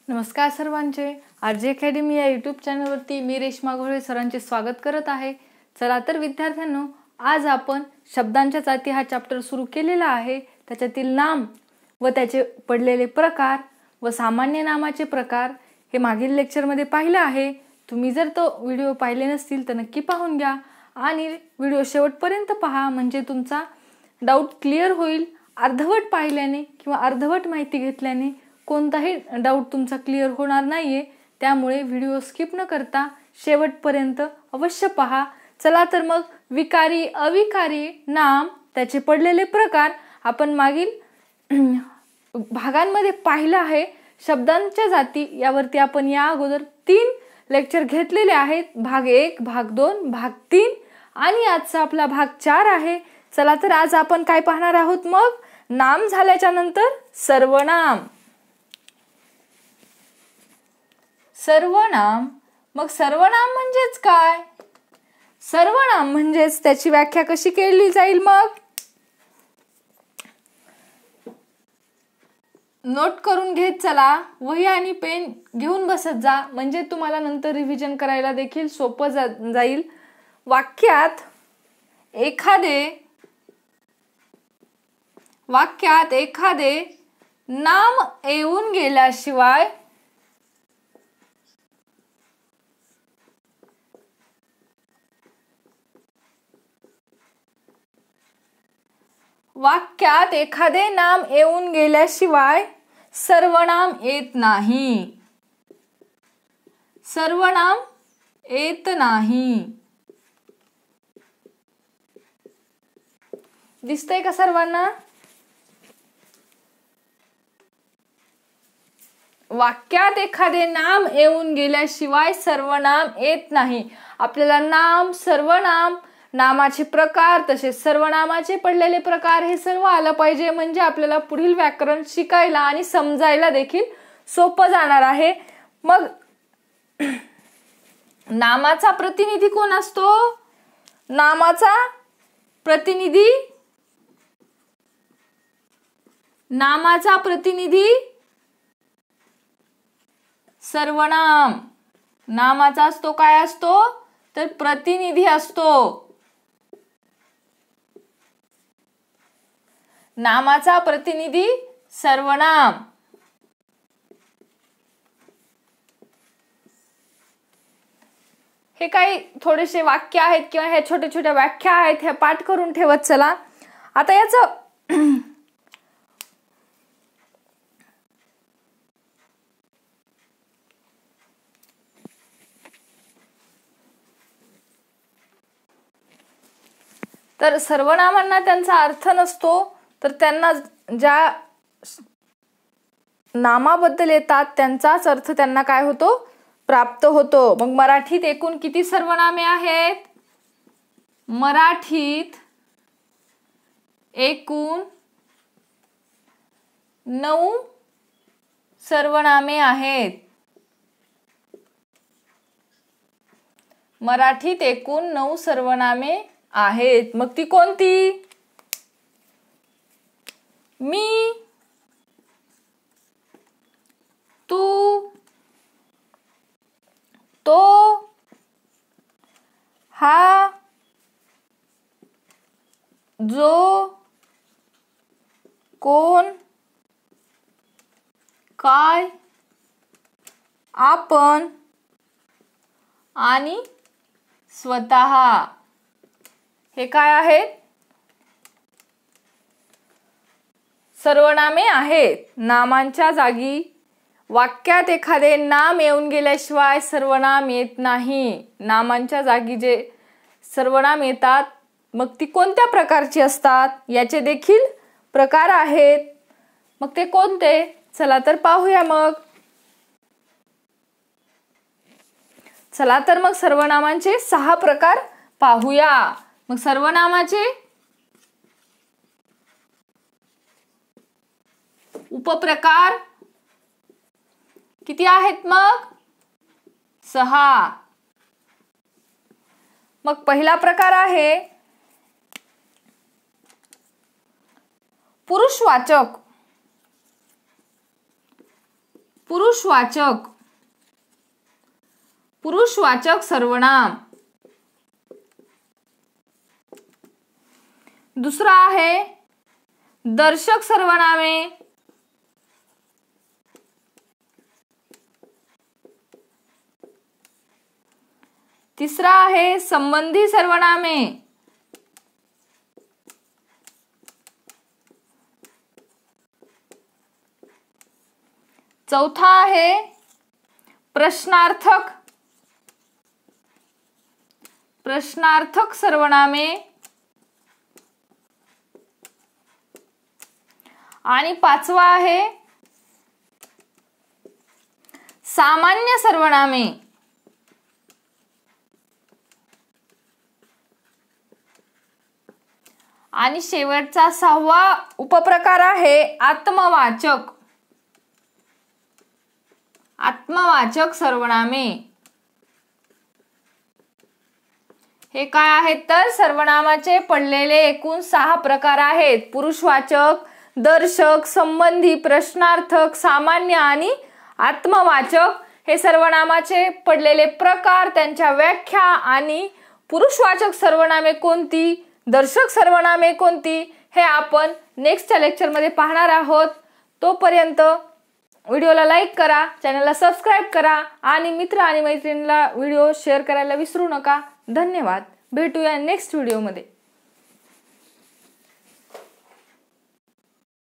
नमस्कार सर्वांचे, RJ academy या यूट्यूब चॅनलवरती मी रेश्मा घोळे सरांचे स्वागत करत आहे। चला तर विद्यार्थ्यांनो, आज आपण शब्दांच्या जाती हा चॅप्टर सुरू केलेला आहे। त्याच्यातील नाम व त्याचे पडलेले प्रकार व सामान्य नामाचे प्रकार हे मागील लेक्चरमध्ये पाहिलं आहे। तुम्ही जर तो व्हिडिओ पाहिले नसतील तर नक्की पाहून घ्या आणि व्हिडिओ शेवटपर्यंत पहा, म्हणजे तुमचा डाऊट क्लिअर होईल। अर्धवट पाहिल्याने किंवा अर्धवट माहिती घेतल्याने कोणताही डाऊट तुमचा क्लिअर होणार नाहीये। त्यामुळे व्हिडिओ स्किप न करता शेवटपर्यंत अवश्य पहा। चला तर मग विकारी अविकारी नाम त्याचे पडलेले प्रकार आपण मागील भागांमध्ये पाहिलं आहे। शब्दांच्या जाती यावरती आपण या अगोदर 3 लेक्चर घेतलेले आहेत, भाग 1, भाग 2, भाग 3 आणि आजचा आपला भाग 4 आहे। चला तर आज आपण काय पाहणार आहोत, मग नाम झाल्याच्या नंतर सर्वनाम। सर्वनाम, मग सर्वनाम म्हणजेच काय? सर्वनाम म्हणजेच त्याची व्याख्या कशी केली जाईल, मग नोट करून घेत चला, वही आणि पेन घेऊन बसत जा, म्हणजे तुम्हाला नंतर रिव्हिजन करायला देखील सोपं जाईल। वाक्यात एखादे नाम येऊन गेल्याशिवाय सर्वनाम येत नाही। सर्वनाम येत नाही। दिसतंय का सर्वांना? वाक्यात एखादे नाम येऊन गेल्याशिवाय सर्वनाम येत नाही। आपल्याला नाम, सर्वनाम, नामाचे प्रकार तसेच सर्वनामाचे पडलेले प्रकार हे सर्व आलं पाहिजे, म्हणजे आपल्याला पुढील व्याकरण शिकायला आणि समजायला देखील सोपं जाणार आहे। मग नामाचा प्रतिनिधी कोण असतो? नामाचा प्रतिनिधी सर्वनाम। नामाचा असतो, काय असतो तर प्रतिनिधी असतो। नामाचा प्रतिनिधी सर्वनाम। हे काही थोडेसे वाक्य आहेत किंवा हे छोटे छोटे व्याख्या आहेत, हे पाठ करून ठेवत चला। आता याचं तर सर्वनामांना त्यांचा अर्थ नसतो, तर त्यांना ज्या नामाबद्दल येतात त्यांचाच अर्थ त्यांना काय होतो, प्राप्त होतो। मग मराठीत एकूण किती सर्वनामे आहेत? मराठीत एकूण 9 सर्वनामे आहेत। मराठीत एकूण 9 सर्वनामे आहेत। मग ती कोणती? मी, तू, तो, हा, जो, कोण, काय, आपण आणि स्वतः। हे काय आहेत? सर्वनामे आहेत। नामांच्या जागी वाक्यात एखादे नाम येऊन गेल्याशिवाय सर्वनाम येत नाही। नामांच्या जागी जे सर्वनाम येतात, मग ती कोणत्या प्रकारची असतात याचे देखील प्रकार आहेत। मग ते कोणते? चला तर पाहूया। चला तर मग सर्वनामांचे 6 प्रकार पाहूया। मग सर्वनामाचे उपप्रकार किती आहेत? मग 6। मग पहिला प्रकार आहे पुरुषवाचक। पुरुषवाचक सर्वनाम। दुसरा आहे दर्शक सर्वनामे। तिसरा आहे संबंधी सर्वनामे। चौथा आहे प्रश्नार्थक सर्वनामे। आणि पाचवा आहे सामान्य सर्वनामे। आणि शेवटचा सहावा उपप्रकार आहे आत्मवाचक सर्वनामे। हे काय आहेत तर सर्वनामाचे पडलेले एकूण 6 प्रकार आहेत। पुरुषवाचक, दर्शक, संबंधी, प्रश्नार्थक, सामान्य आणि आत्मवाचक हे सर्वनामाचे पडलेले प्रकार, त्यांच्या व्याख्या आणि पुरुषवाचक सर्वनामे कोणती, दर्शक सर्वनामे कोणती हे आपण नेक्स्टच्या लेक्चरमध्ये पाहणार आहोत। तोपर्यंत व्हिडिओला लाईक करा, चॅनलला सबस्क्राईब करा आणि मित्र आणि मैत्रिणींना व्हिडिओ शेअर करायला विसरू नका। धन्यवाद। भेटूया नेक्स्ट व्हिडिओमध्ये।